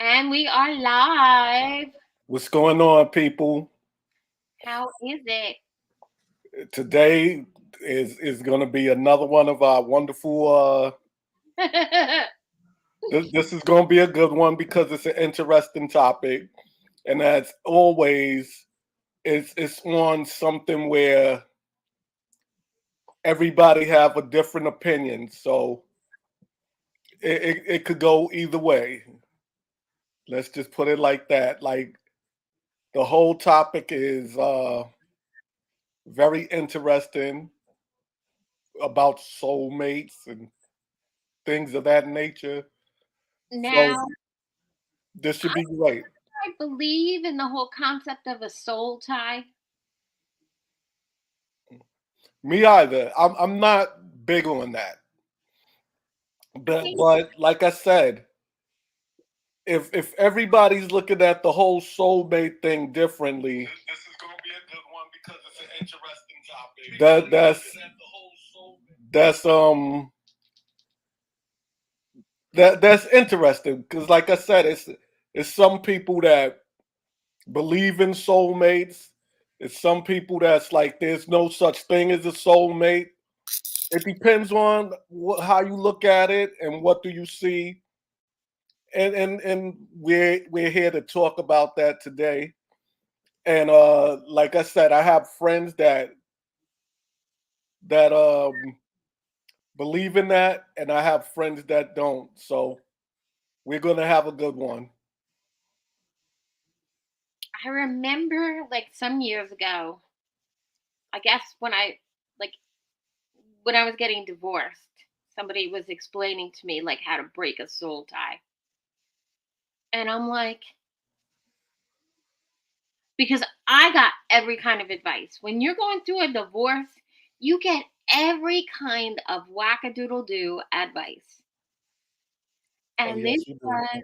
And we are live. What's going on, people? How is it? Today is going to be another one of our wonderful. This is going to be a good one because it's an interesting topic, and as always, it's on something where everybody have a different opinion, so it could go either way. Let's just put it like that. Like the whole topic is very interesting about soulmates and things of that nature. So Now, this should I, be great. I believe in the whole concept of a soul tie. Me either. I'm not big on that. But like I said, if everybody's looking at the whole soulmate thing differently, this is gonna be a good one because it's an interesting topic. That's that's interesting because like I said, it's some people that believe in soulmates. It's some people that's like there's no such thing as a soulmate. It depends on how you look at it and what do you see. And we're here to talk about that today. And like I said, I have friends that believe in that, and I have friends that don't. So we're gonna have a good one. I remember like some years ago, I guess like when I was getting divorced, somebody was explaining to me like how to break a soul tie. And I'm like, because I got every kind of advice. When you're going through a divorce, you get every kind of wackadoodle do advice. Oh And this yes, you do. was,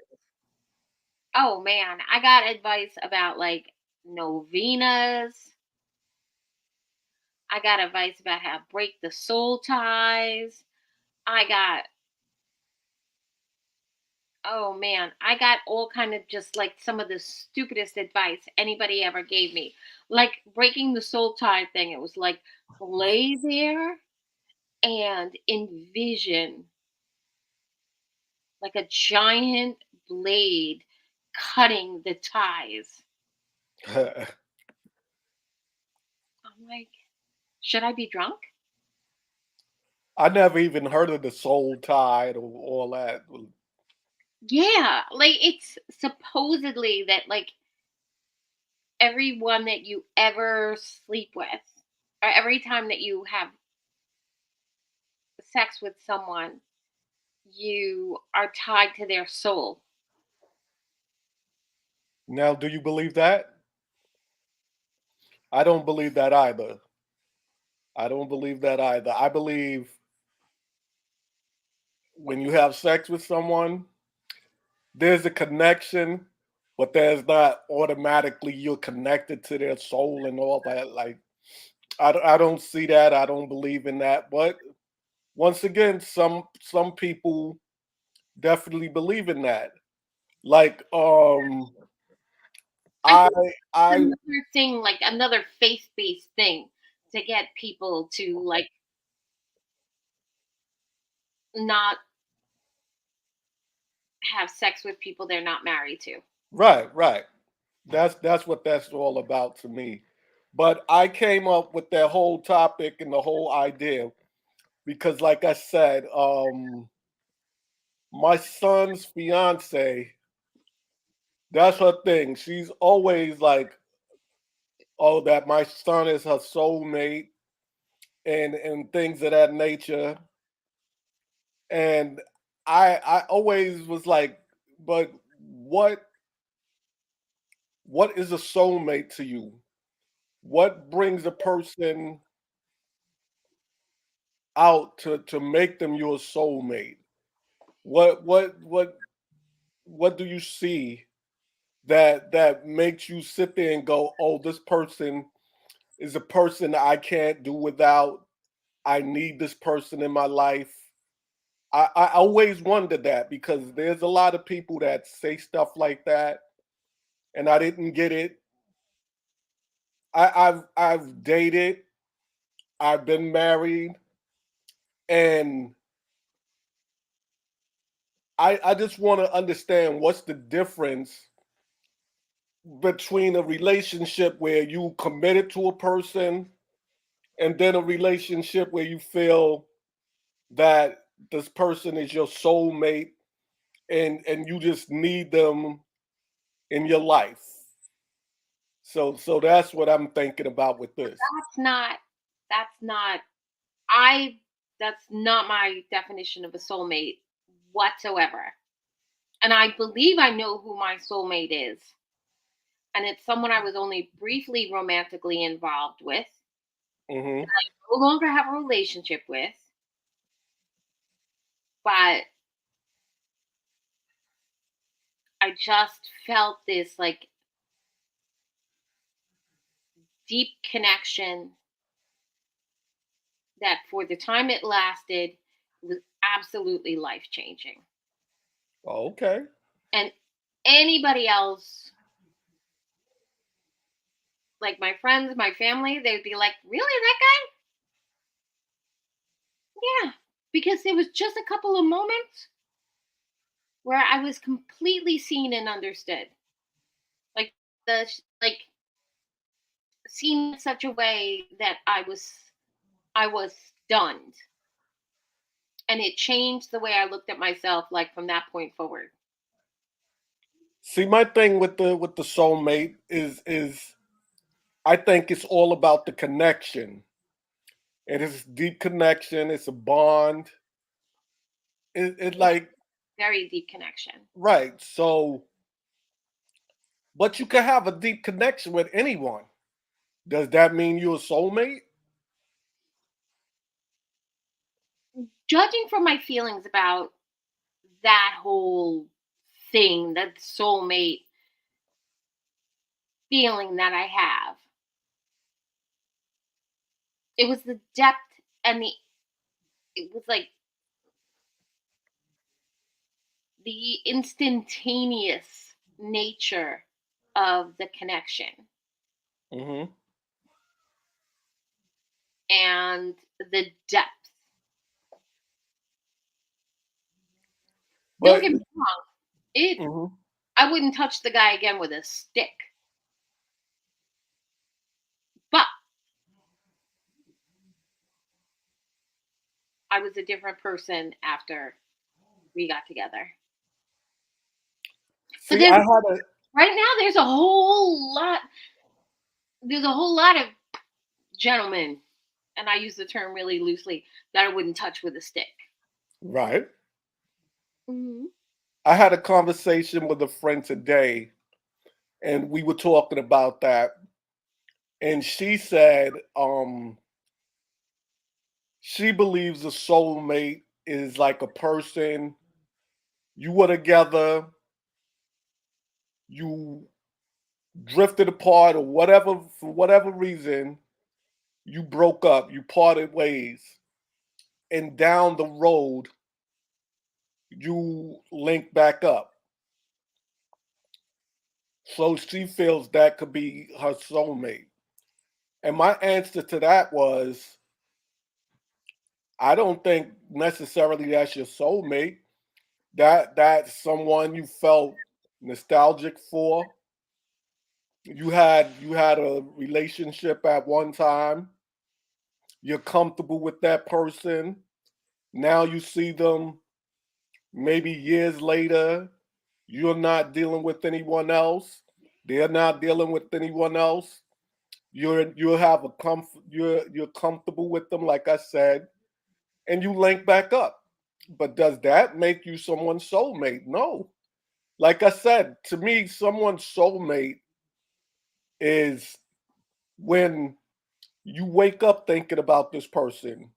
oh man, I got advice about like novenas. I got advice about how to break the soul ties. I got, oh man, I got all kind of just like some of the stupidest advice anybody ever gave me. Like breaking the soul tie thing. It was like lay there and envision like a giant blade cutting the ties. I'm like, should I be drunk? I never even heard of the soul tide or all that. Yeah, like it's supposedly that like everyone that you ever sleep with or every time that you have sex with someone, you are tied to their soul. Now, do you believe that? I don't believe that either. I don't believe that either. I believe when you have sex with someone, there's a connection, but there's not automatically you're connected to their soul and all that. Like, I don't see that. I don't believe in that. But once again, some people definitely believe in that. Like, I I think it's I another thing, like another faith-based thing to get people to like not have sex with people they're not married to. right. That's what that's all about to me. But I came up with that whole topic and the whole idea because, like I said, my son's fiance, that's her thing. She's always like, "Oh, that my son is her soulmate," and things of that nature. And I always was like, "But what what is a soulmate to you? What brings a person out to make them your soulmate? What do you see that makes you sit there and go, oh, this person is a person I can't do without. I need this person in my life. I always wondered that because there's a lot of people that say stuff like that, and I didn't get it. I've dated, I've been married, and I just want to understand what's the difference between a relationship where you committed to a person and then a relationship where you feel that this person is your soulmate and you just need them in your life. So that's what I'm thinking about with this. That's not that's not I that's not my definition of a soulmate whatsoever. And I believe I know who my soulmate is. And it's someone I was only briefly romantically involved with, Hmm. no longer have a relationship with, but I just felt this like deep connection that for the time it lasted was absolutely life changing. Okay. And anybody else, like my friends, my family, they'd be like, "Really, that guy?" Yeah, because it was just a couple of moments where I was completely seen and understood. Like like seen in such a way that I was stunned, and it changed the way I looked at myself. Like from that point forward, See, my thing with the soulmate is I think it's all about the connection. It is deep connection. It's a bond. It yeah, like very deep connection. right. So, but you can have a deep connection with anyone. Does that mean you're a soulmate? Judging from my feelings about that whole thing, that soulmate feeling that I have, it was the depth and it was like the instantaneous nature of the connection Hmm. and the depth. Don't But get me wrong, it mhm. I wouldn't touch the guy again with a stick, but I was a different person after we got together. But See, there's I had a right now there's a whole lot of gentlemen, and I use the term really loosely, that I wouldn't touch with a stick. right. Mhm. I had a conversation with a friend today, and we were talking about that. And she said, she believes a soulmate is like a person you were together, you drifted apart, or whatever for whatever reason, you broke up, you parted ways, and down the road you link back up. So she feels that could be her soulmate. And my answer to that was, I don't think necessarily that's your soulmate. That's someone you felt nostalgic for. You had a relationship at one time. You're comfortable with that person. Now you see them maybe years later. You're not dealing with anyone else. They're not dealing with anyone else. You have a comfort. You're comfortable with them, like I said, and you link back up. But does that make you someone's soulmate? No. Like I said, to me, someone's soulmate is when you wake up thinking about this person.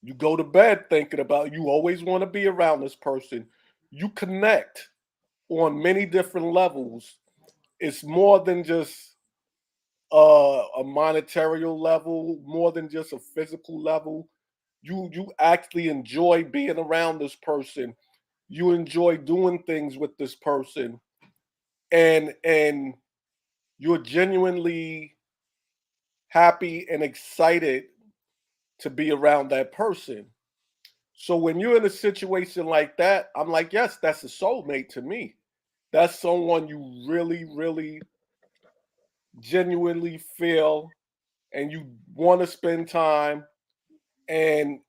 You go to bed thinking about you always want to be around this person. You connect on many different levels. It's more than just a monetary level, more than just a physical level. you actually enjoy being around this person. You enjoy doing things with this person, and you're genuinely happy and excited to be around that person. So when you're in a situation like that, I'm like, yes, that's a soulmate to me. That's someone you really, really genuinely feel and you want to spend time, and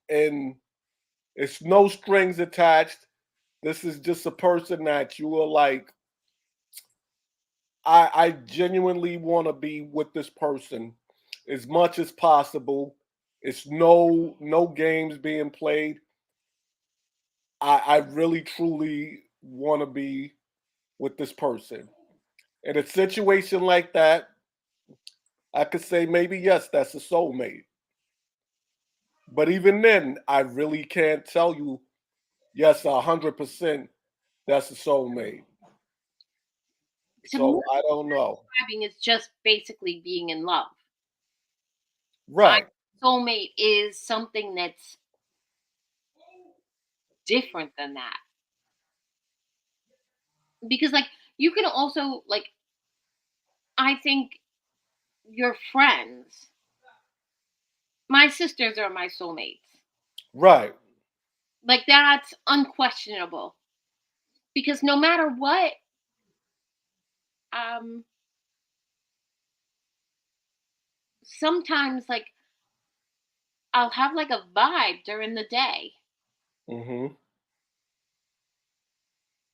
it's no strings attached. This is just a person that you are like, I genuinely want to be with this person as much as possible. It's no games being played. I really truly want to be with this person. In a situation like that, I could say maybe yes, that's a soulmate. But even then, I really can't tell you yes, 100% that's a soulmate. To me, So I don't know. describing is just basically being in love. I Right, soulmate is something that's different than that. Because like you can also like I think your friends, my sisters are my soulmates. right. Like that's unquestionable. Because no matter what, um sometimes like I'll have like a vibe during the day Hmm.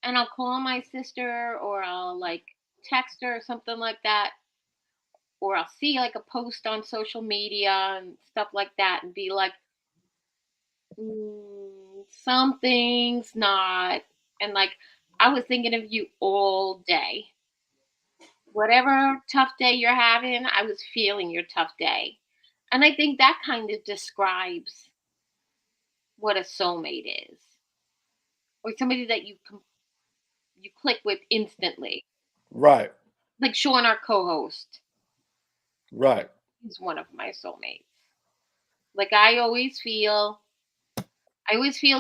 and I'll call my sister or I'll like text her or something like that. Or I'll see like a post on social media and stuff like that and be like, something's not. And like, I was thinking of you all day. Whatever tough day you're having, I was feeling your tough day. And I think that kind of describes what a soulmate is, or somebody that you click with instantly. Right, Like Sean, our co-host, right. he's one of my soulmates. Like I always feel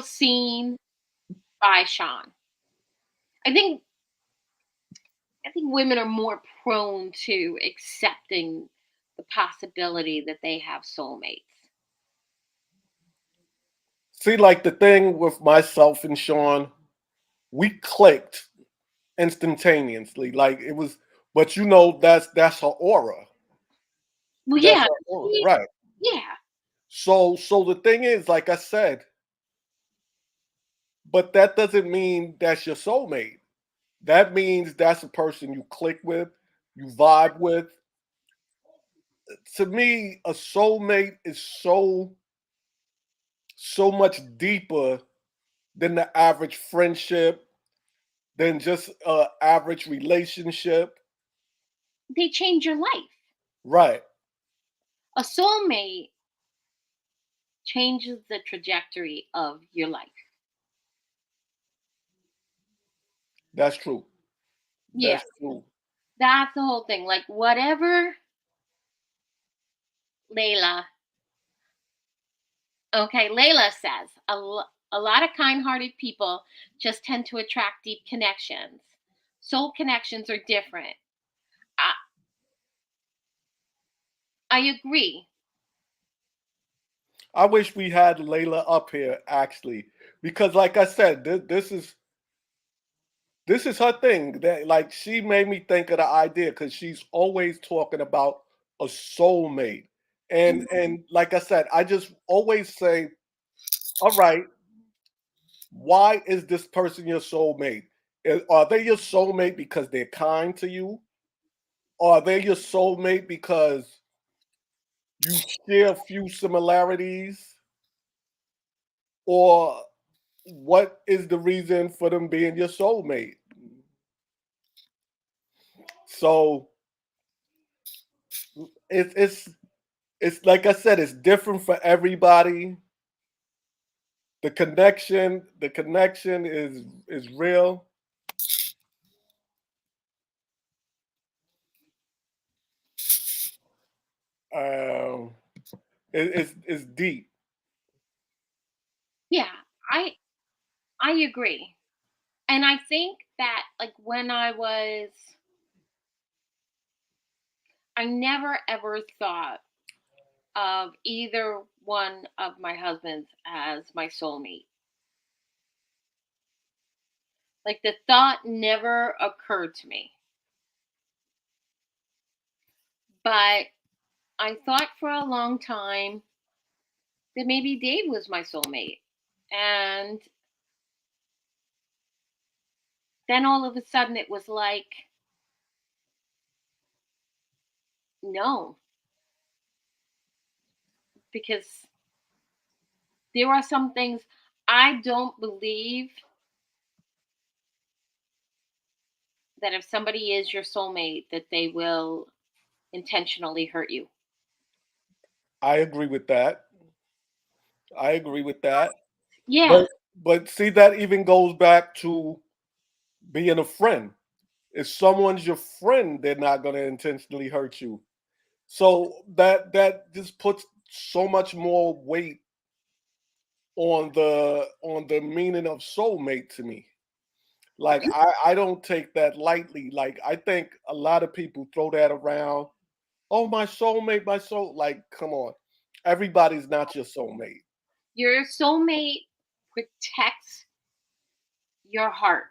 seen by Sean. I think I think women are more prone to accepting the possibility that they have soulmates. See, like the thing with myself and Sean, we clicked instantaneously. Like it was, but that's her aura. Well, That's yeah, her aura, he- right? yeah. So the thing is, like I said, but that doesn't mean that's your soulmate. That means that's a person you click with, you vibe with. To me, a soulmate is so much deeper than the average friendship, than just a average relationship. They change your life. Right. A soulmate changes the trajectory of your life. That's true. Yeah, That's true. that's the whole thing. Like whatever Layla, okay, Layla says a lot of kind-hearted people just tend to attract deep connections. Soul connections are different. I, I agree. I wish we had Layla up here actually, because like I said, this is her thing. That like she made me think of the idea because she's always talking about a soulmate, and like I said, I just always say, all right, why is this person your soulmate? Are they your soulmate because they're kind to you? Or are they your soulmate because you share a few similarities? Or what is the reason for them being your soulmate? So it's it's like I said, it's different for everybody. The connection is real. Um, it's deep. Yeah, I I agree. And I think that like when I never ever thought of either one of my husbands as my soulmate. Like the thought never occurred to me. But I thought for a long time that maybe Dave was my soulmate. And then all of a sudden it was like, no, because there are some things I don't believe that if somebody is your soulmate, that they will intentionally hurt you. I agree with that. I agree with that. Yeah, But but see, that even goes back to being a friend. If someone's your friend, they're not going to intentionally hurt you. So that just puts so much more weight on the meaning of soulmate to me. Like I don't take that lightly. Like I think a lot of people throw that around. Oh, my soulmate, my soul. Like, come on. Everybody's not your soulmate. your soulmate protects your heart.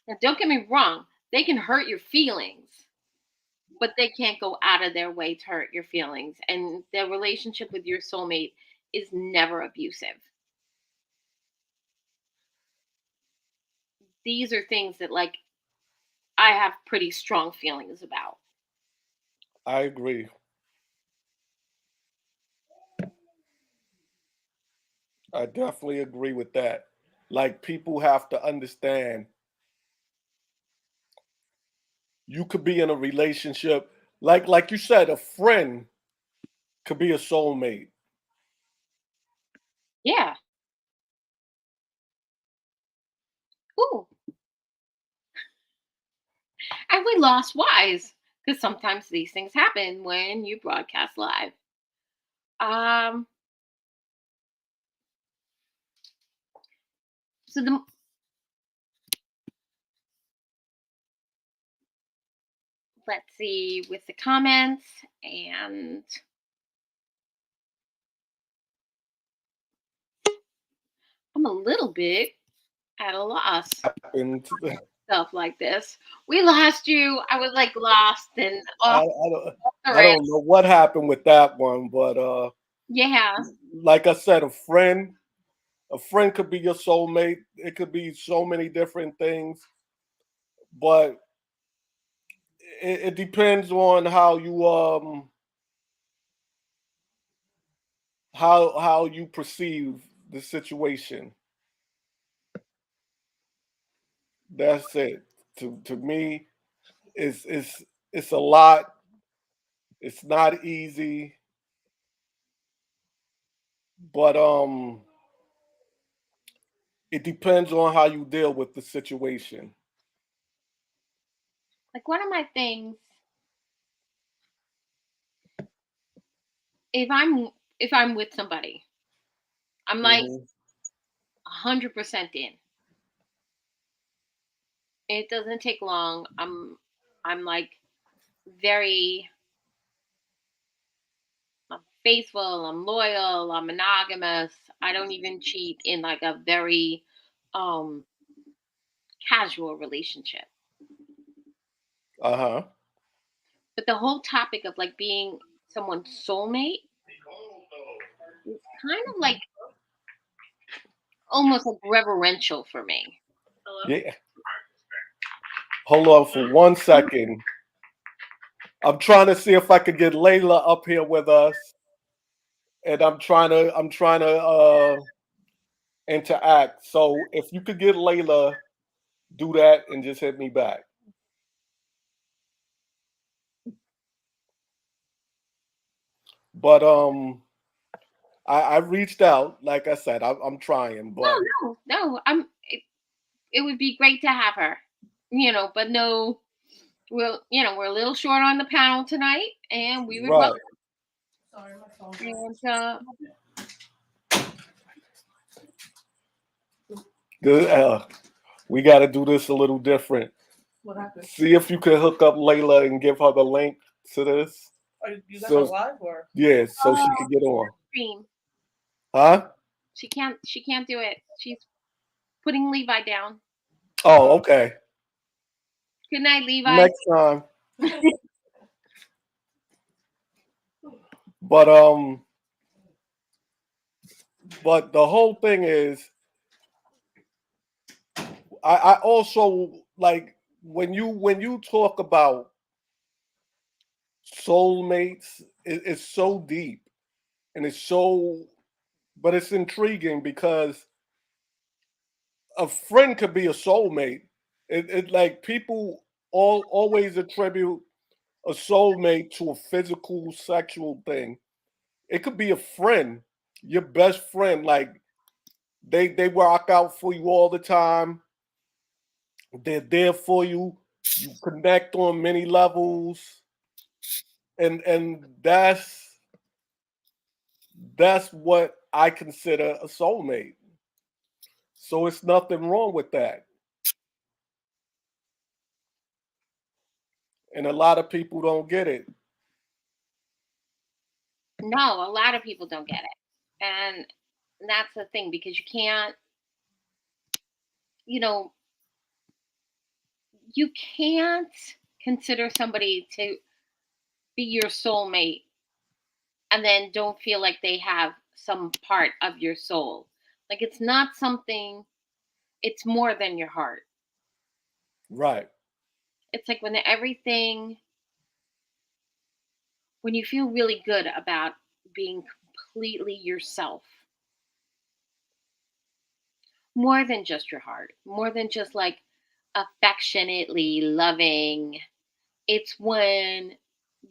Now, don't get me wrong, they can hurt your feelings, but they can't go out of their way to hurt your feelings. And the relationship with your soulmate is never abusive. These are things that, like, I have pretty strong feelings about. I agree. I definitely agree with that. Like people have to understand you could be in a relationship like you said, a friend could be a soulmate. Yeah. Ooh. And we lost Wise because sometimes these things happen when you broadcast live. Um, so let's see with the comments, and I'm a little bit at a loss. And Stuff like this. We lost you. I was like lost and I, off I don't the I rails. don't know what happened with that one, but Yeah. like I said, a friend could be your soulmate. It could be so many different things, but it depends on how you perceive the situation. That's it. To me, it's a lot. It's not easy, but it depends on how you deal with the situation. Like one of my things, if I'm if I'm with somebody, I'm like Mhm. 100% in. It doesn't take long. I'm like very I'm faithful, I'm loyal, I'm monogamous. I don't even cheat in like a very um casual relationship. Uh-huh. But the whole topic of like being someone's soulmate is kind of like almost like reverential for me. Yeah. Hold on for 1 second. I'm trying to see if I could get Layla up here with us, and I'm trying to interact. So if you could get Layla, do that and just hit me back. But I reached out. Like I said, I'm trying, No, but no. It would be great to have her, but no, we're a little short on the panel tonight, and we would right. welcome. And We got to do this a little different. What happened? See if you can hook up Layla and give her the link to this. You got So her live or? yeah, so she can get on. Stream. Huh? She can't do it. She's putting Levi down. Oh, okay. Good night, Levi. Next time. But the whole thing is, I also like when you talk about soulmates, it's so deep and it's so, but it's intriguing because a friend could be a soulmate. It like people always attribute a soulmate to a physical sexual thing. It could be a friend, your best friend. Like they rock out for you all the time. They're there for you. You connect on many levels, and that's what I consider a soulmate. So it's nothing wrong with that. And a lot of people don't get it. No, a lot of people don't get it. And that's the thing because you can't, you know, you can't consider somebody to be your soulmate and then don't feel like they have some part of your soul. Like it's not something, it's more than your heart. Right. It's like when you feel really good about being completely yourself, more than just your heart, more than just like affectionately loving. It's when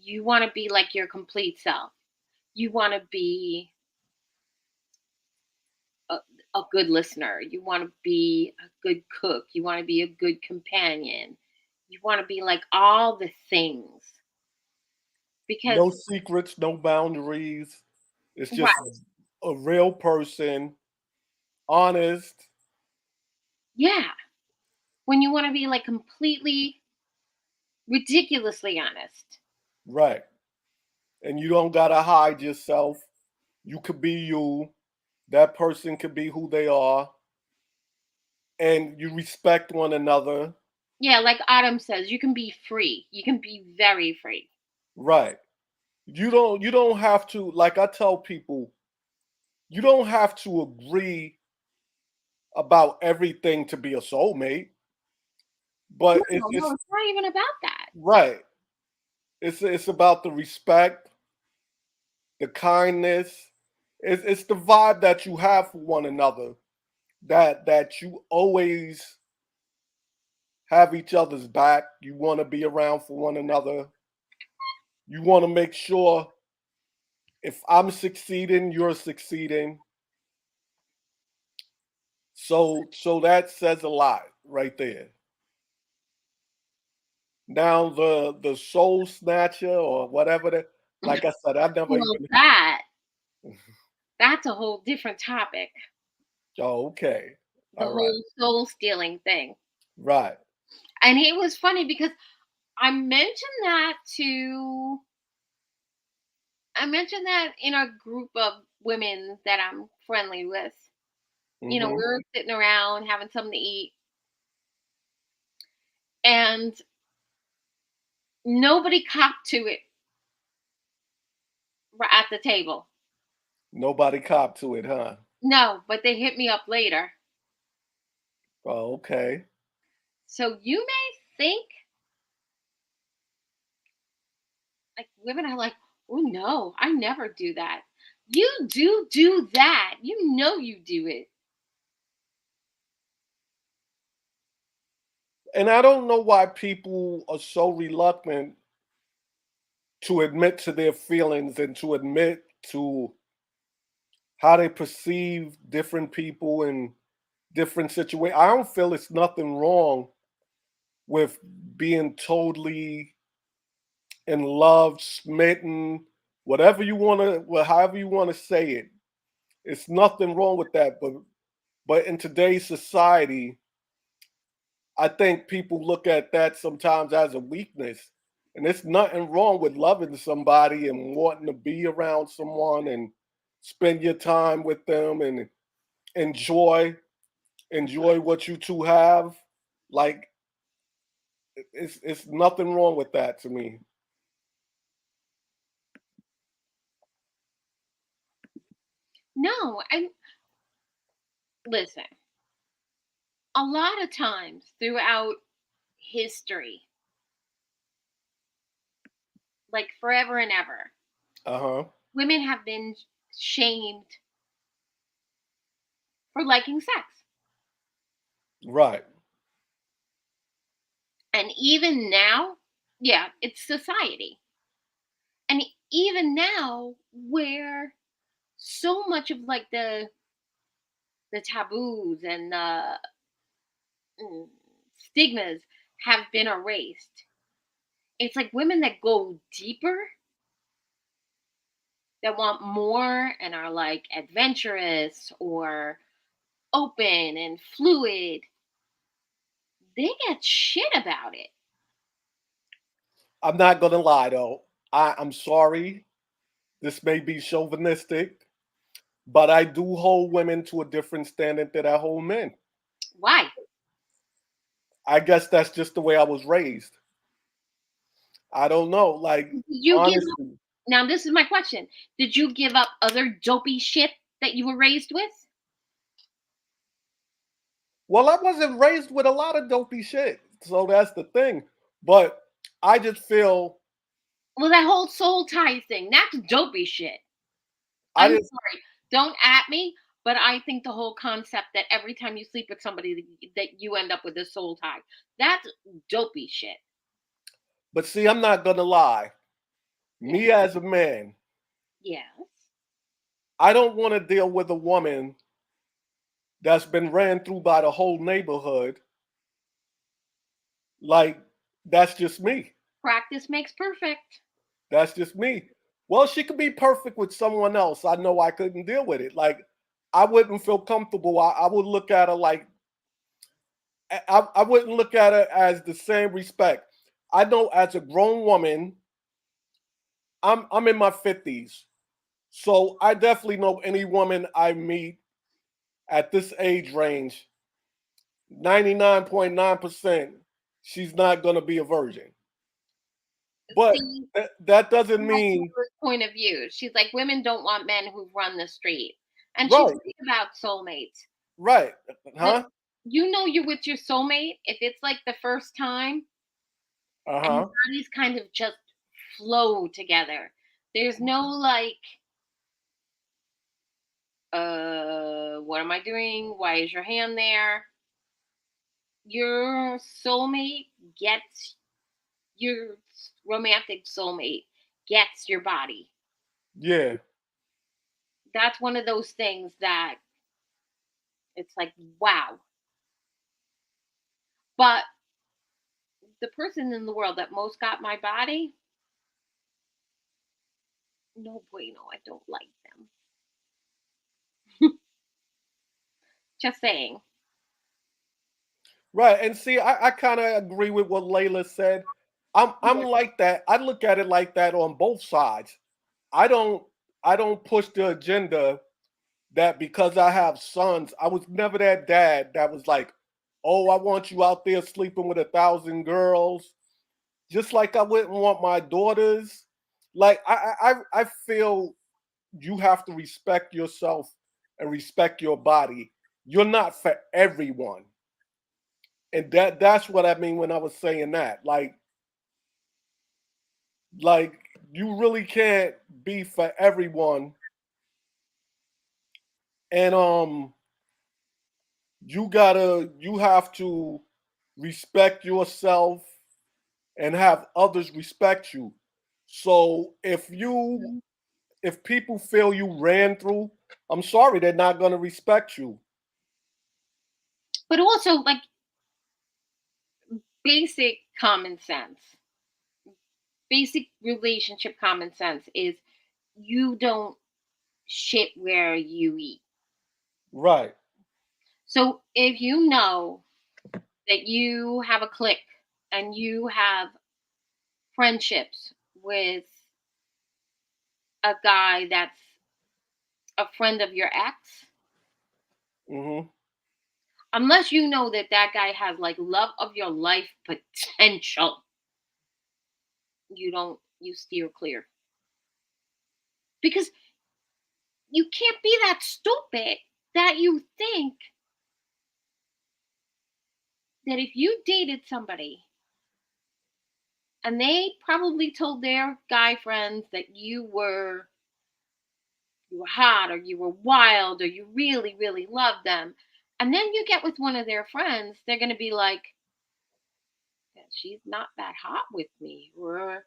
you want to be like your complete self. You want to be a, a good listener. You want to be a good cook. You want to be a good companion. You want to be like all the things. Because, No secrets, no boundaries. It's just right, a real person, honest. yeah. When you want to be like completely, ridiculously honest. Right. And you don't gotta hide yourself. You could be you. That person could be who they are. And you respect one another. Yeah, like Autumn says, you can be free. You can be very free. Right. You don't have to, like I tell people, you don't have to agree about everything to be a soulmate. But No, no, it's not even about that. right. It's about the respect, the kindness. It's the vibe that you have for one another. That you always have each other's back. You want to be around for one another. You want to make sure if I'm succeeding, you're succeeding. So that says a lot right there. Now the soul snatcher or whatever that, like I said, I've never Well, even. that's a whole different topic. Oh, okay. The All right. whole soul stealing thing. Right. And it was funny because I mentioned that to I mentioned that in a group of women that I'm friendly with. We Hmm. were sitting around having something to eat, and nobody copped to it at the table. Nobody copped to it, huh? No, but they hit me up later. Oh, okay. So you may think like women are like, oh no, I never do that. You do that. You know you do it. And I don't know why people are so reluctant to admit to their feelings and to admit to how they perceive different people in different situations. I don't feel it's nothing wrong with being totally in love, smitten, whatever you want to, well, however you want to say it. It's nothing wrong with that. But But in today's society, I think people look at that sometimes as a weakness. And there's nothing wrong with loving somebody and wanting to be around someone and spend your time with them and enjoy what you two have. Like it's nothing wrong with that to me. No, I listen. A lot of times throughout history, like forever and ever, Uh-huh. women have been shamed for liking sex. Right. And even now, yeah, it's society. And even now, where so much of like the taboos and the mm, stigmas have been erased. It's like women that go deeper, that want more and are like adventurous or open and fluid, they get shit about it. I'm not gonna lie though. I'm sorry. This may be chauvinistic, but I do hold women to a different standard that I hold men. Why? I guess that's just the way I was raised. I don't know. Like Did you give up? honestly. Now, this is my question. Did you give up other dopey shit that you were raised with? Well, I wasn't raised with a lot of dopey shit. So that's the thing. But I just feel Well, that whole soul tie thing, that's dopey shit. I I'm didn't sorry. Don't at me, but I think the whole concept that every time you sleep with somebody that you end up with a soul tie, that's dopey shit. but see, I'm not gonna lie. Yeah. Me as a man, Yes. I don't want to deal with a woman that's been ran through by the whole neighborhood. Like, that's just me. Practice makes perfect. That's just me. Well, she could be perfect with someone else. I know I couldn't deal with it. Like, I wouldn't feel comfortable. I would look at her like I wouldn't look at her as the same respect. I know as a grown woman, I'm in my 50s. So I definitely know any woman I meet at this age range, 99.9%, she's not gonna be a virgin. But See, that doesn't that's mean her point of view. She's like, women don't want men who run the street. And she's right, right about soulmates. right. That Huh? you know you're with your soulmate if it's like the first time and your Uh-huh. bodies kind of just flow together. There's no like, what am I doing? Why is your hand there? Your soulmate gets your romantic soulmate gets your body. Yeah. That's one of those things that it's like, wow. But the person in the world that most got my body, no bueno, I don't like them. Just saying. Right. And see, I kind of agree with what Layla said. I'm Yeah. like that. I look at it like that on both sides. I don't I don't push the agenda that because I have sons, I was never that dad that was like, oh, I want you out there sleeping with 1,000 girls. Just like I wouldn't want my daughters. Like I feel you have to respect yourself and respect your body. You're not for everyone. And that's what I mean when I was saying that. Like you really can't be for everyone. And you have to respect yourself and have others respect you. So Mhm. if people feel you ran through, I'm sorry, they're not gonna respect you. But also like basic common sense. Basic relationship common sense is you don't shit where you eat. Right. So if you know that you have a clique and you have friendships with a guy that's a friend of your ex, Hmm. unless you know that that guy has like love of your life potential, you steer clear, because you can't be that stupid that you think that if you dated somebody and they probably told their guy friends that you were hot or you were wild or you really really loved them, and then you get with one of their friends, they're going to be like, "Yeah, she's not that hot with me," or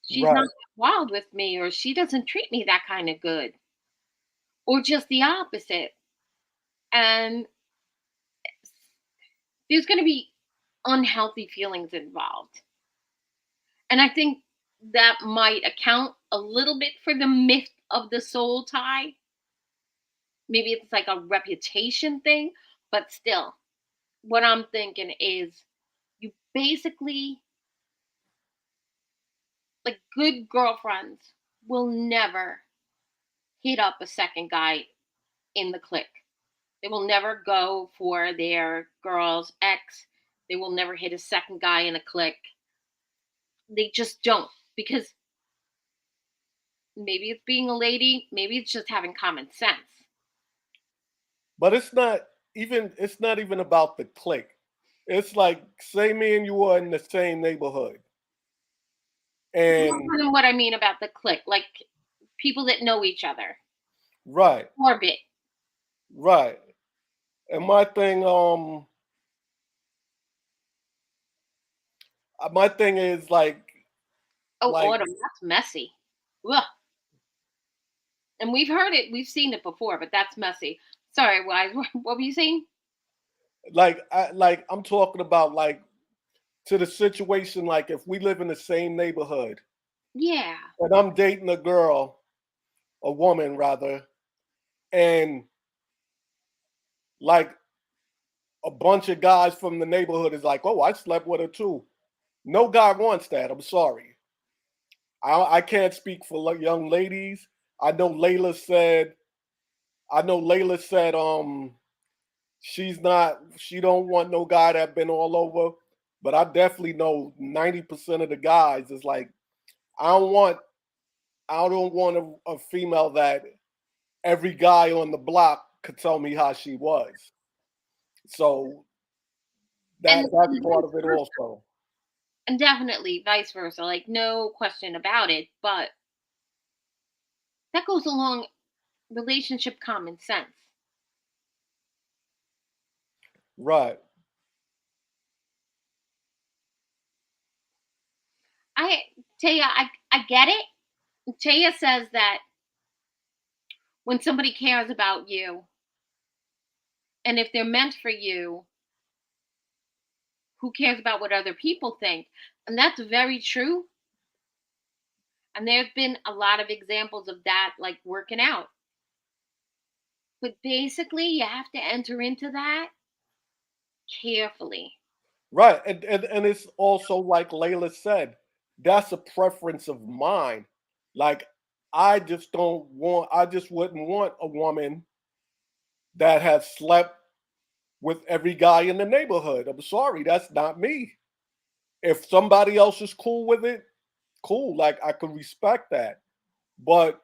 "She's not Right. that wild with me," or "She doesn't treat me that kind of good," or just the opposite. And there's going to be unhealthy feelings involved. And I think that might account a little bit for the myth of the soul tie. Maybe it's like a reputation thing, but still, what I'm thinking is you basically, like, good girlfriends will never hit up a second guy in the clique. They will never go for their girl's ex. They will never hit a second guy in a clique. They just don't, because maybe it's being a lady, maybe it's just having common sense. But it's not even about the clique. It's like, say me and you are in the same neighborhood. And What I mean about the clique, like people that know each other, right, orbit. right. And my thing is Oh, like autumn, that's messy. Ugh. And we've heard it, we've seen it before, but that's messy. Sorry, why? What were you saying? I'm talking about like to the situation, like if we live in the same neighborhood Yeah. and I'm dating a girl, a woman rather, and like a bunch of guys from the neighborhood is like, oh, I slept with her too. No guy wants that. I'm sorry. I can't speak for young ladies. I know Layla said, I know Layla said, she don't want no guy that been all over. But I definitely know 90% of the guys is like, I don't want, I don't want a female that every guy on the block could tell me how she was. So that's And part vice of it versa. also. And definitely vice versa, like no question about it. But that goes along relationship common sense. Right. I Taya, I get it. Taya says that when somebody cares about you and if they're meant for you, who cares about what other people think? And that's very true. And there's been a lot of examples of that, like working out. But basically, you have to enter into that carefully. Right. And it's also like Layla said, that's a preference of mine. Like I just wouldn't want a woman that has slept with every guy in the neighborhood. I'm sorry, that's not me. If somebody else is cool with it, cool. Like I can respect that. But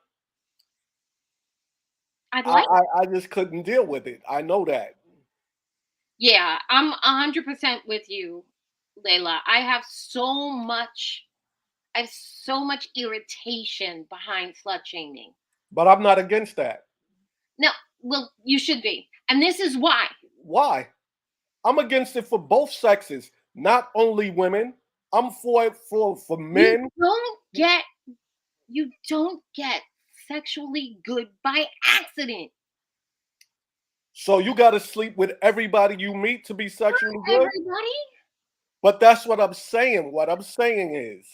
I'd like, I just couldn't deal with it. I know that. yeah, I'm 100% with you, Layla. I have so much irritation behind slut shaming. But I'm not against that. No, well, you should be. And this is why. Why? I'm against it for both sexes, not only women. I'm for it for You men. don't get you don't get sexually good by accident. So you got to sleep with everybody you meet to be sexually Not good. everybody. But that's what I'm saying. What I'm saying is,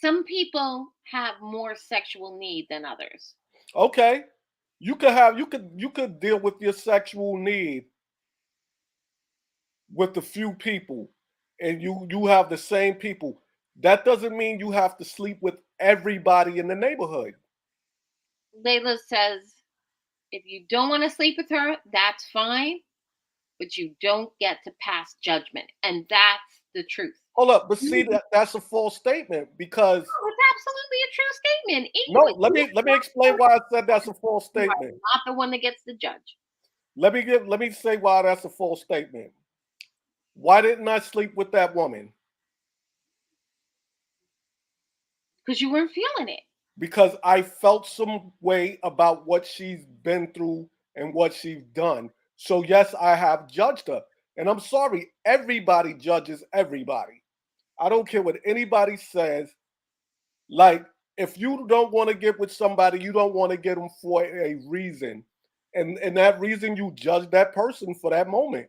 Some people have more sexual need than others. okay, you could deal with your sexual need with a few people, and you have the same people. That doesn't mean you have to sleep with everybody in the neighborhood. Layla says if you don't want to sleep with her, that's fine, but you don't get to pass judgment. And that's the truth. Hold up, but see, You, that's a false statement because no, it's absolutely a true statement. no, Equally, let me explain why I said that's a false you are statement. not the one that gets to judge Let me say why that's a false statement. Why didn't I sleep with that woman? because you weren't feeling it. Because I felt some way about what she's been through and what she's done. So yes, I have judged her. And I'm sorry, everybody judges everybody. I don't care what anybody says. Like, if you don't want to get with somebody, you don't want to get them for a reason. And that reason you judge that person for that moment.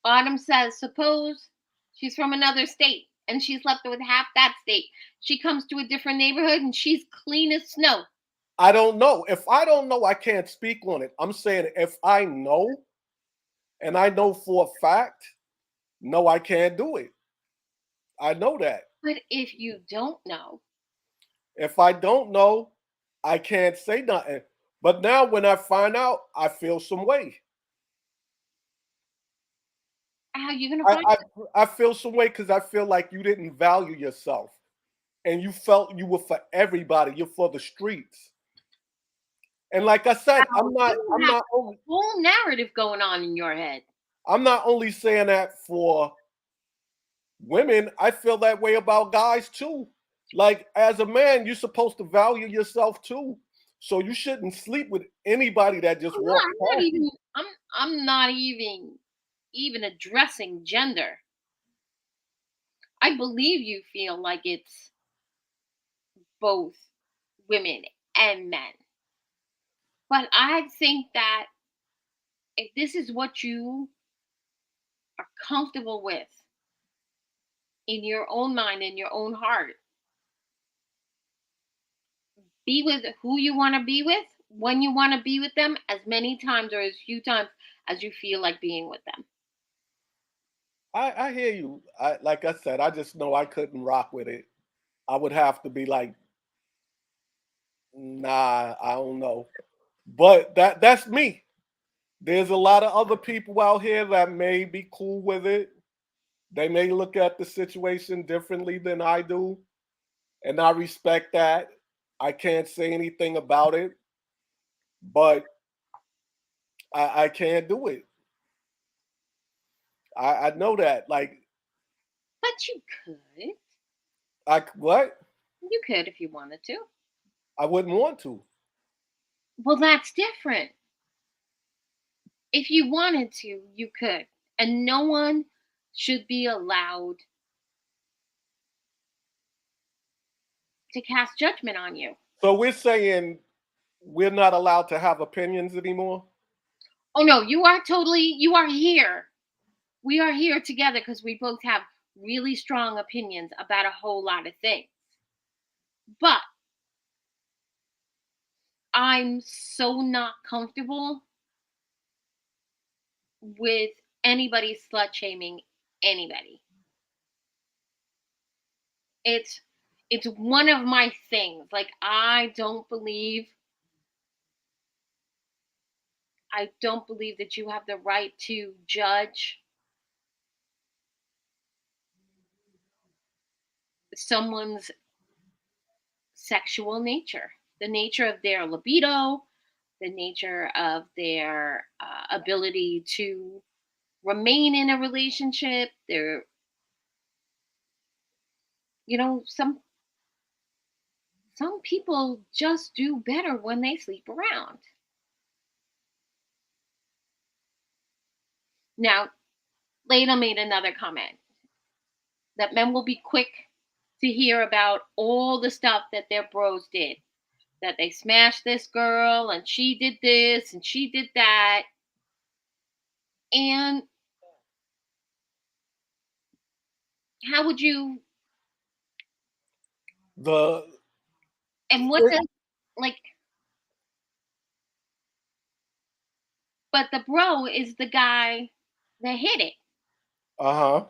Autumn says, suppose she's from another state and she slept with half that state. She comes to a different neighborhood and she's clean as snow. I don't know. If I don't know, I can't speak on it. I'm saying if I know and I know for a fact, no, I can't do it. I know that. But if you don't know, If I don't know, I can't say nothing. But now when I find out, I feel some way. how are you going to I find I, I feel some way because I feel like you didn't value yourself and you felt you were for everybody. You're for the streets. And like I said, out? You I'm have not a only whole narrative going on in your head. I'm not only saying that for women, I feel that way about guys too. Like as a man, you're supposed to value yourself too. So you shouldn't sleep with anybody that just I'm not, walks I'm not past you. even I'm not even addressing gender. I believe you feel like it's both women and men. But I think that if this is what you are comfortable with in your own mind, in your own heart, be with who you want to be with, when you want to be with them, as many times or as few times as you feel like being with them. I hear you. Like I said, I just know I couldn't rock with it. I would have to be like, nah, I don't know. But that's me. There's a lot of other people out here that may be cool with it. They may look at the situation differently than I do, and I respect that. I can't say anything about it, but I can't do it. I know that. Like But you could. what? You could if you wanted to. I wouldn't want to. Well, that's different. If you wanted to, you could. And no one should be allowed to cast judgment on you. So we're saying we're not allowed to have opinions anymore. Oh no, you are here. We are here together because we both have really strong opinions about a whole lot of things. But I'm so not comfortable with anybody slut shaming anybody. It's it's one of my things. Like I don't believe that you have the right to judge someone's sexual nature, the nature of their libido, the nature of their ability to remain in a relationship. Their, some people just do better when they sleep around. Now, Layla made another comment that men will be quick to hear about all the stuff that their bros did. That they smashed this girl and she did this and she did that. And how would you, The and what does, like, but the bro is the guy that hit it. Uh-huh.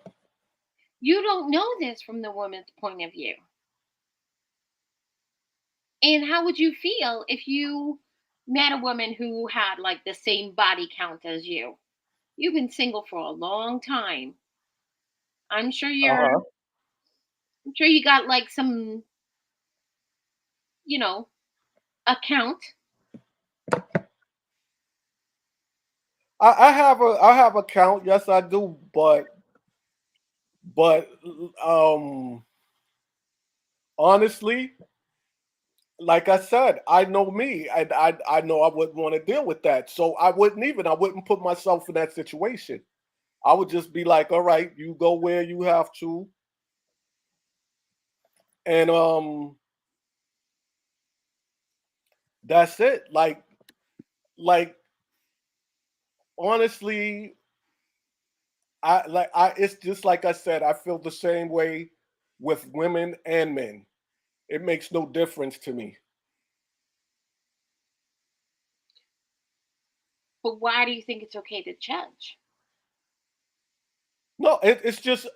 You don't know this from the woman's point of view. And how would you feel if you met a woman who had like the same body count as you? You've been single for a long time. I'm sure you're Uh-huh. I'm sure you got like some, you know, account. I have a count, yes I do, but honestly, like I said, I know me. I know I wouldn't want to deal with that. So I wouldn't put myself in that situation. I would just be like, all right, you go where you have to. And that's it. Like honestly, I it's just like I said, I feel the same way with women and men. It makes no difference to me. But why do you think it's okay to judge? No, it's just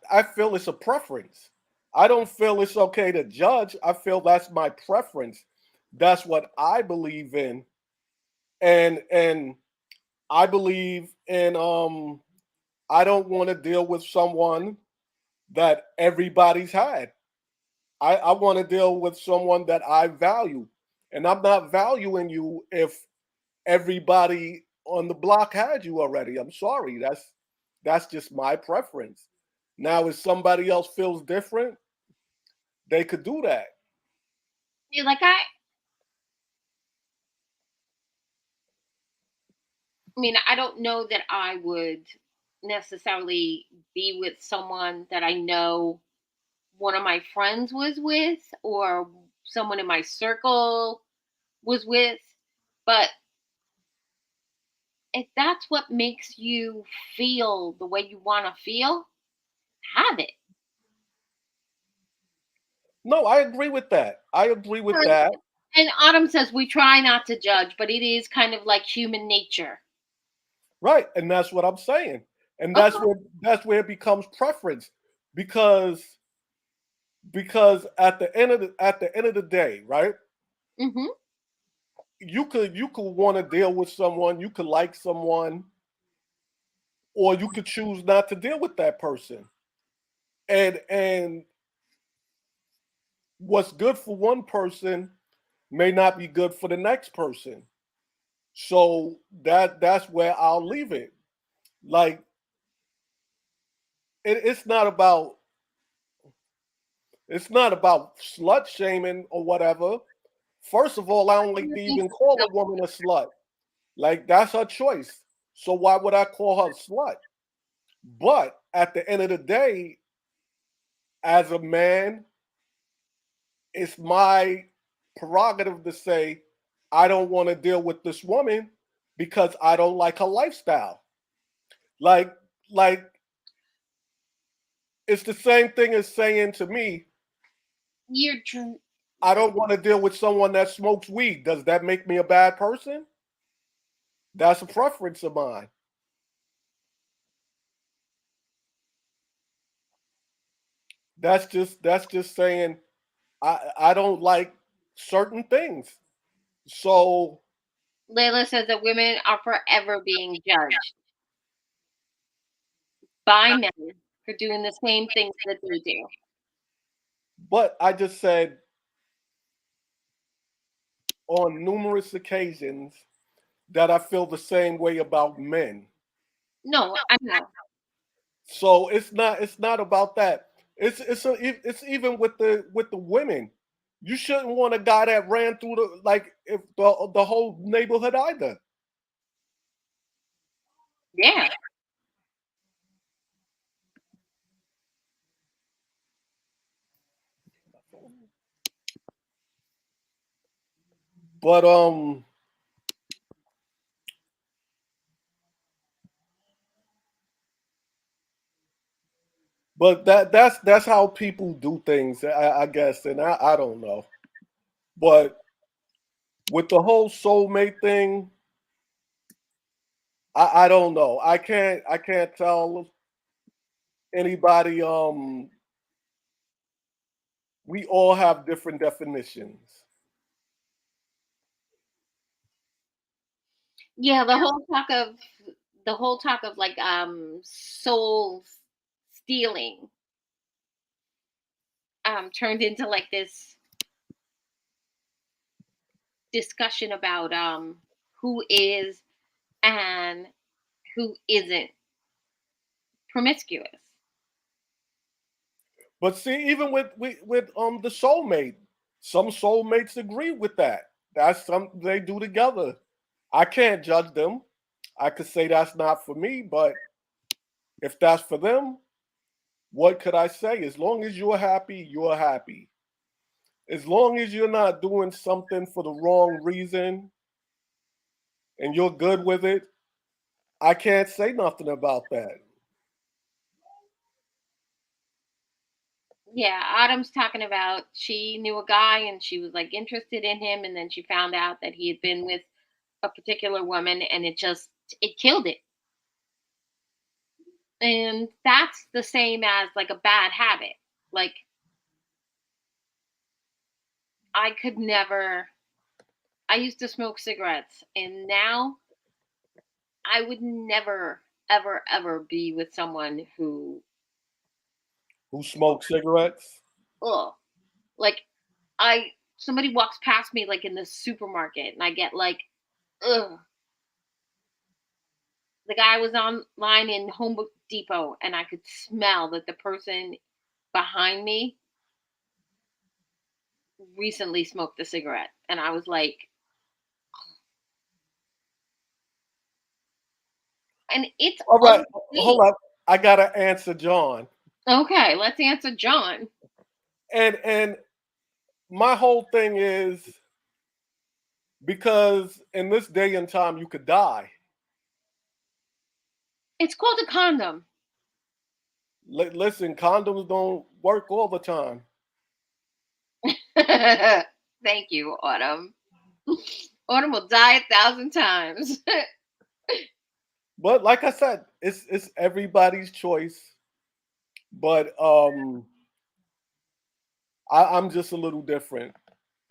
I feel it's a preference. I don't feel it's okay to judge. I feel that's my preference. That's what I believe in, and I believe in I don't want to deal with someone that everybody's had. I want to deal with someone that I value, and I'm not valuing you if everybody on the block had you already. I'm sorry. That's just my preference. Now, if somebody else feels different, they could do that. You're like I mean, I don't know that I would necessarily be with someone that I know one of my friends was with or someone in my circle was with. But if that's what makes you feel the way you want to feel, have it. No, I agree with that. I agree with Right. that. And Autumn says we try not to judge, but it is kind of like human nature. Right. And that's what I'm saying. And Okay. that's where it becomes preference because at the end of the day, right? Hmm. You could want to deal with someone, you could like someone, or you could choose not to deal with that person. And what's good for one person may not be good for the next person. So that's where I'll leave it. Like it's not about slut shaming or whatever. First of all, I don't like to even call a woman a slut. Like that's her choice. So why would I call her a slut? But at the end of the day, as a man, it's my prerogative to say I don't want to deal with this woman because I don't like her lifestyle. Like like it's the same thing as saying to me, You're tr- I don't want to deal with someone that smokes weed. Does that make me a bad person? That's a preference of mine. That's just saying I don't like certain things. So, Layla says that women are forever being judged by men for doing the same things that they do. but I just said on numerous occasions that I feel the same way about men. No, I know. So it's not about that. It's even with the women. You shouldn't want a guy that ran through the like if the whole neighborhood either. Yeah. But that's how people do things, I guess, and I don't know. But with the whole soulmate thing, I don't know. I can't tell anybody. We all have different definitions. Yeah, the whole talk of like soul stealing turned into like this discussion about who is and who isn't promiscuous. But see, even with the soulmate, some soulmates agree with that. That's something they do together. I can't judge them. I could say that's not for me, but if that's for them, what could I say? As long as you're happy, you're happy. As long as you're not doing something for the wrong reason and you're good with it, I can't say nothing about that. Yeah, Autumn's talking about she knew a guy and she was like interested in him, and then she found out that he had been with a particular woman, and it killed it. And that's the same as like a bad habit. Like I could never. I used to smoke cigarettes, and now I would never, ever, ever be with someone who, Who smokes cigarettes? ugh, like I somebody walks past me like in the supermarket, and I get like, ugh. The guy was online in Home Depot, and I could smell that the person behind me recently smoked a cigarette, and I was like, and it's All right, hold unclean. up. I gotta answer John. Okay, let's answer John. And my whole thing is because in this day and time you could die. It's called a condom. Listen, condoms don't work all the time. Thank you, Autumn. Autumn will die 1,000 times. But like I said, it's everybody's choice. But I'm just a little different.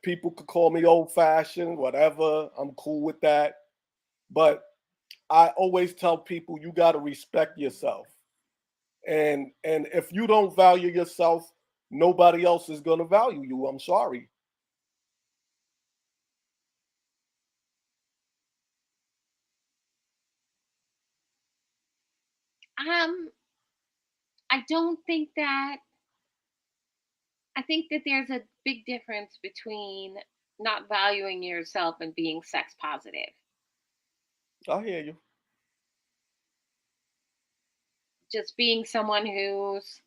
People could call me old fashioned, whatever. I'm cool with that. But I always tell people you got to respect yourself. And if you don't value yourself, nobody else is going to value you. I'm sorry. um, I don't think that. I think that there's a big difference between not valuing yourself and being sex positive. I hear you. Just being someone who's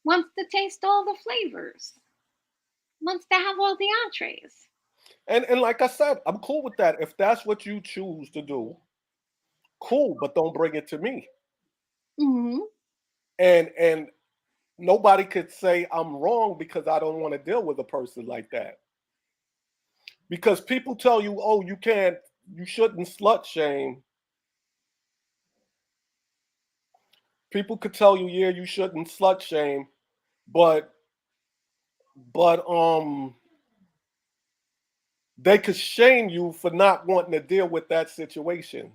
wants to taste all the flavors, wants to have all the entrees. And like I said, I'm cool with that. If that's what you choose to do, cool, but don't bring it to me. Hmm. And nobody could say I'm wrong because I don't want to deal with a person like that. Because people tell you, "Oh, you shouldn't slut shame." People could tell you, "Yeah, you shouldn't slut shame," but but they could shame you for not wanting to deal with that situation.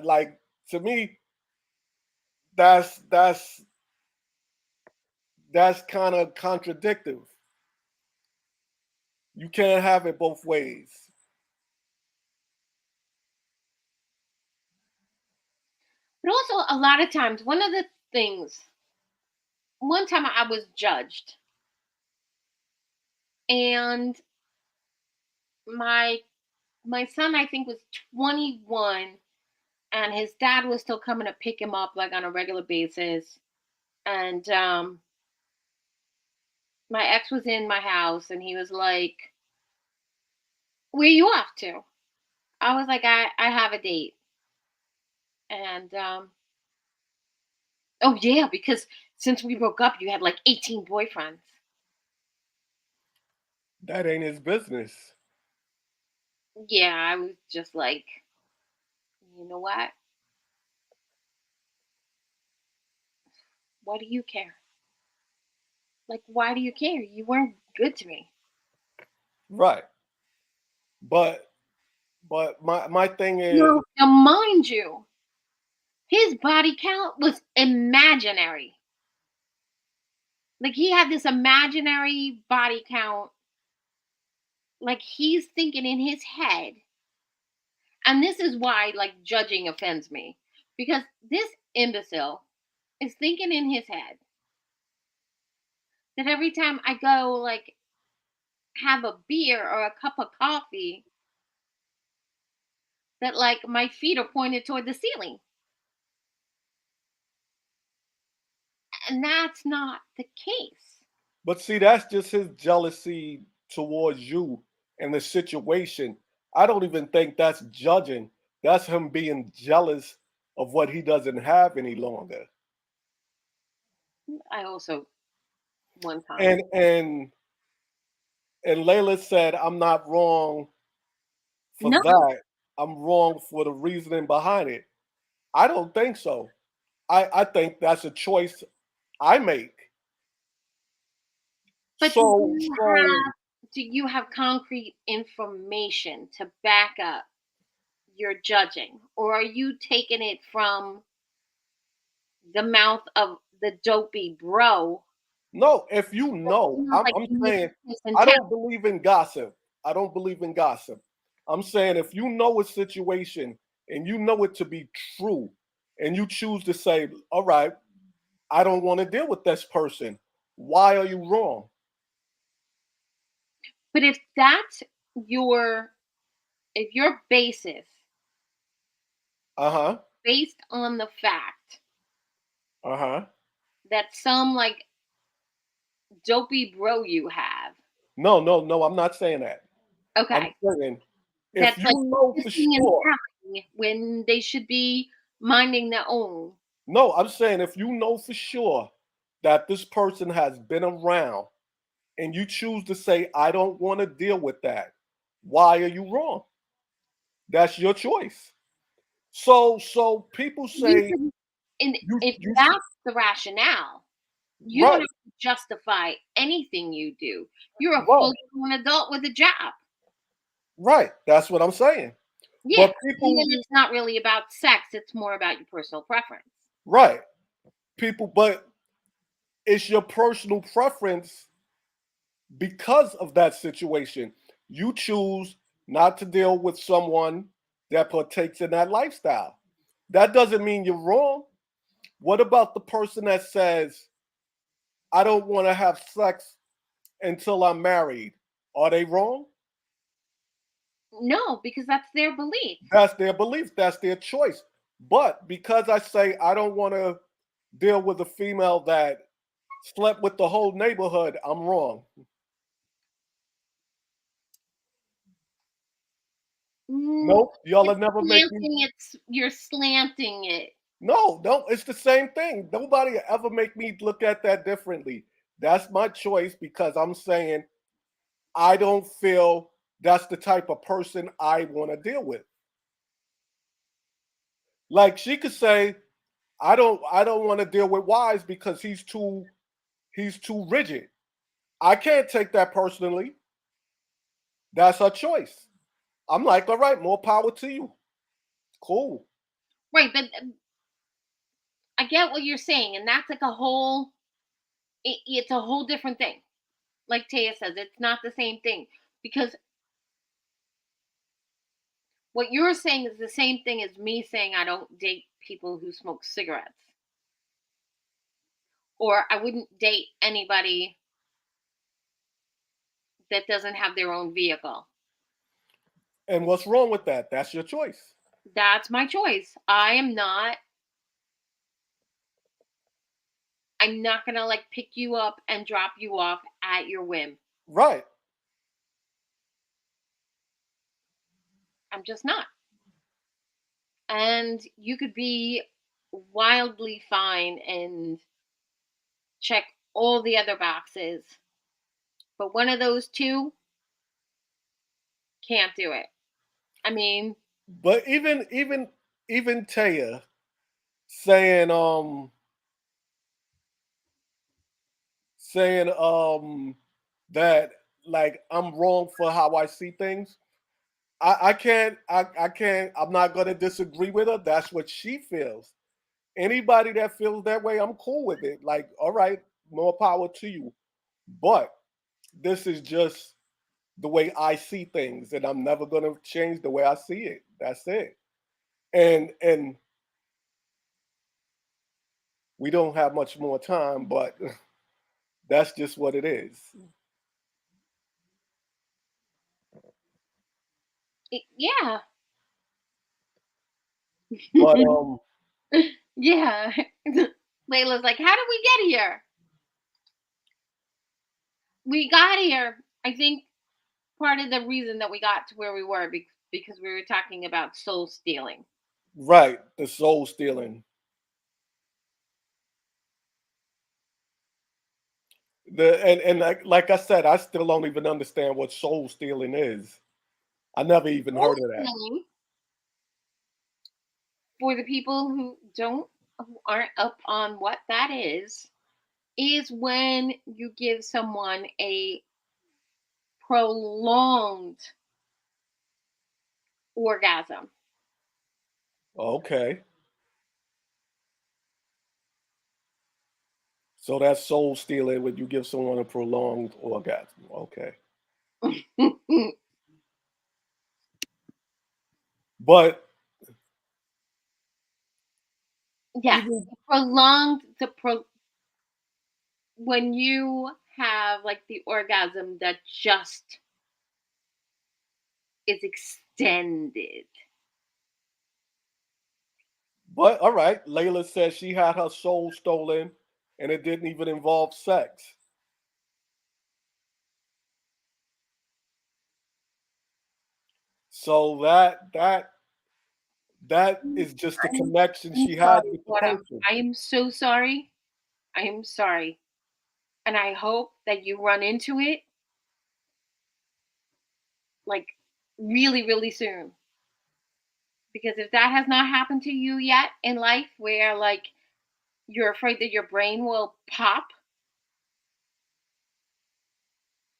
Like, to me, that's that's kind of contradictive. You can't have it both ways. But also, a lot of times, one of the things, one time I was judged, and my my son, I think, was 21, and his dad was still coming to pick him up like on a regular basis. And my ex was in my house, and he was like, "Where you off to?" I was like, "I have a date." And oh yeah, because since we broke up, you had like 18 boyfriends. That ain't his business. Yeah, I was just like, you know what? Why do you care? Like, why do you care? You weren't good to me. Right. But my thing is, Now, mind you, his body count was imaginary. Like he had this imaginary body count. Like he's thinking in his head. And this is why like judging offends me. Because this imbecile is thinking in his head that every time I go like have a beer or a cup of coffee, that like my feet are pointed toward the ceiling. And that's not the case. but see, that's just his jealousy towards you and the situation. I don't even think that's judging. That's him being jealous of what he doesn't have any longer. I also one time. And Layla said, I'm not wrong for No, that. I'm wrong for the reasoning behind it. I don't think so. I think that's a choice I make. but So do you have concrete information to back up your judging? Or are you taking it from the mouth of the dopey bro? no, if you know, Not like I'm the saying nicest in I town. don't believe in gossip. I don't believe in gossip. I'm saying if you know a situation and you know it to be true, and you choose to say, all right, I don't want to deal with this person. Why are you wrong? But if that's your if your basis Uh-huh. based on the fact Uh-huh. that some like dopey bro you have, No, no, no, I'm not saying that. I'm okay, saying if that's you like know for kissing and sure, telling when they should be minding their own. no, I'm saying if you know for sure that this person has been around and you choose to say, I don't want to deal with that, why are you wrong? That's your choice. So people You say can, and if you that's the rationale, you don't right, have to justify anything you do. You're a right, full grown adult with a job. right. That's what I'm saying. Yeah. But And then people it's not really about sex, it's more about your personal preference. right. People, but it's your personal preference because of that situation. You choose not to deal with someone that partakes in that lifestyle. That doesn't mean you're wrong. What about the person that says, I don't want to have sex until I'm married? Are they wrong? No, because that's their belief. That's their belief, that's their choice. But because I say I don't want to deal with a female that slept with the whole neighborhood, I'm wrong. Mm, Nope, y'all it's will never make me. slanting it's you're slanting it. No, no, it's the same thing. Nobody will ever make me look at that differently. That's my choice because I'm saying I don't feel that's the type of person I want to deal with. Like she could say, I don't want to deal with Wise because he's too rigid. I can't take that personally. That's her choice. I'm like, all right, more power to you. Cool. Right, but I get what you're saying, and that's like a whole it's a whole different thing. Like Taya says, it's not the same thing because what you're saying is the same thing as me saying I don't date people who smoke cigarettes or I wouldn't date anybody that doesn't have their own vehicle. And what's wrong with that? That's your choice. That's my choice. I'm not going to like pick you up and drop you off at your whim. Right. I'm just not. And you could be wildly fine and check all the other boxes, but one of those two can't do it. I mean, But even Taya saying saying that like I'm wrong for how I see things. I can't I'm not gonna disagree with her. That's what she feels. Anybody that feels that way, I'm cool with it. Like, all right, more power to you. But this is just the way I see things, and I'm never gonna change the way I see it. That's it. And we don't have much more time, but that's just what it is. yeah, But yeah. Layla's like, how did we get here? We got here. I think part of the reason that we got to where we were because we were talking about soul stealing. right, the soul stealing. And like I said, I still don't even understand what soul stealing is. I never even Soul heard of that. stealing, for the people who aren't up on what that is when you give someone a prolonged orgasm. Okay. So that's soul stealing when you give someone a prolonged orgasm. Okay. But Yes, even prolonged when you have like the orgasm that just is extended. but all right, Layla says she had her soul stolen and it didn't even involve sex. So that is just the I'm, connection I'm she had sorry, with the Autumn. person. I am so sorry. I am sorry. And I hope that you run into it like really, really soon. Because if that has not happened to you yet in life, where like you're afraid that your brain will pop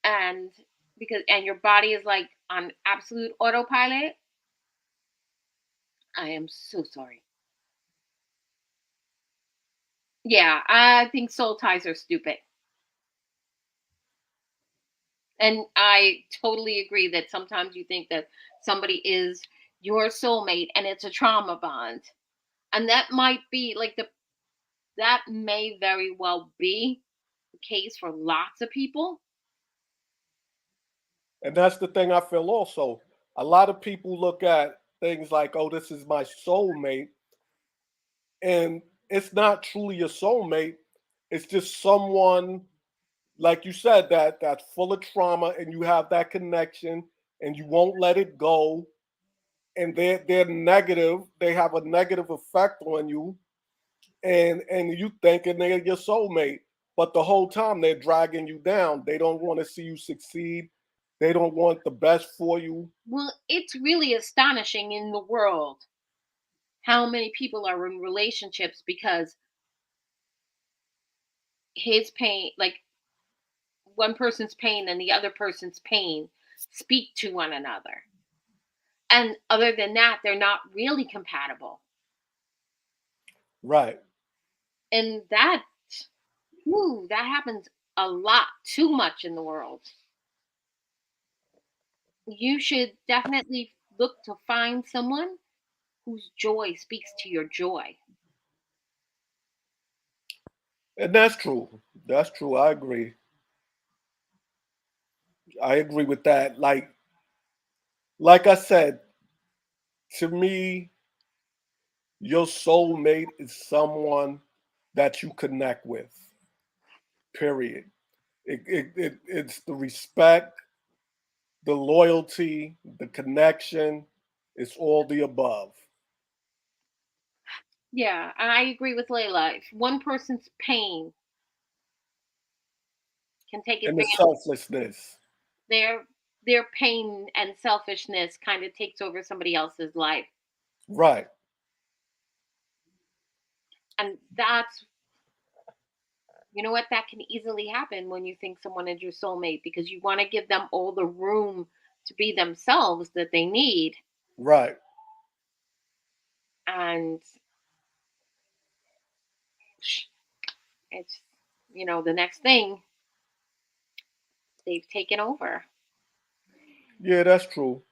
and and your body is like on absolute autopilot, I am so sorry. Yeah, I think soul ties are stupid. And I totally agree that sometimes you think that somebody is your soulmate and it's a trauma bond. And that might be like that may very well be the case for lots of people. And that's the thing I feel also. A lot of people look at things like, oh, this is my soulmate. And it's not truly a soulmate. It's just someone, like you said, that's full of trauma and you have that connection and you won't let it go. And they're negative, they have a negative effect on you, and you thinking they're your soulmate. But the whole time they're dragging you down. They don't want to see you succeed. They don't want the best for you. Well, it's really astonishing in the world how many people are in relationships because his pain, like one person's pain and the other person's pain, speak to one another. And other than that, they're not really compatible. Right. And that, whoo, that happens a lot, too much in the world. You should definitely look to find someone whose joy speaks to your joy. And that's true. That's true. I agree. I agree with that. Like I said, to me, your soulmate is someone that you connect with. Period. It's the respect, the loyalty, the connection. It's all the above. Yeah, I agree with Layla. If one person's pain can take And the advantage, selflessness. they're their pain and selfishness kind of takes over somebody else's life. Right. And that's, you know what, that can easily happen when you think someone is your soulmate, because you want to give them all the room to be themselves that they need. Right. And it's, the next thing, they've taken over. Yeah, that's true.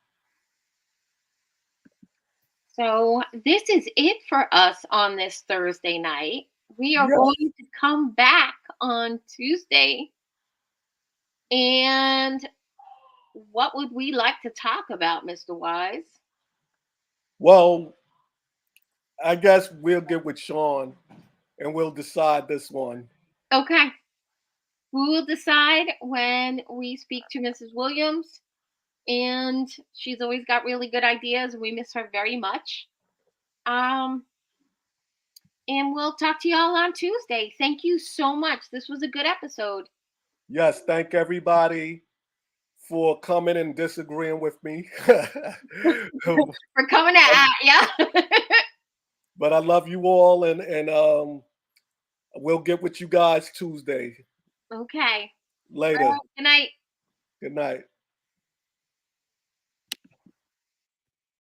So this is it for us on this Thursday night. We are Yeah. going to come back on Tuesday. And what would we like to talk about, Mr. Wise? Well, I guess we'll get with Sean and we'll decide this one. Okay. We will decide when we speak to Mrs. Williams. And she's always got really good ideas. We miss her very much. Um, and we'll talk to y'all on Tuesday. Thank you so much. This was a good episode. Yes, thank everybody for coming and disagreeing with me. For coming at ya. But I love you all, and we'll get with you guys Tuesday. Okay. All Later. right. Good night. Good night.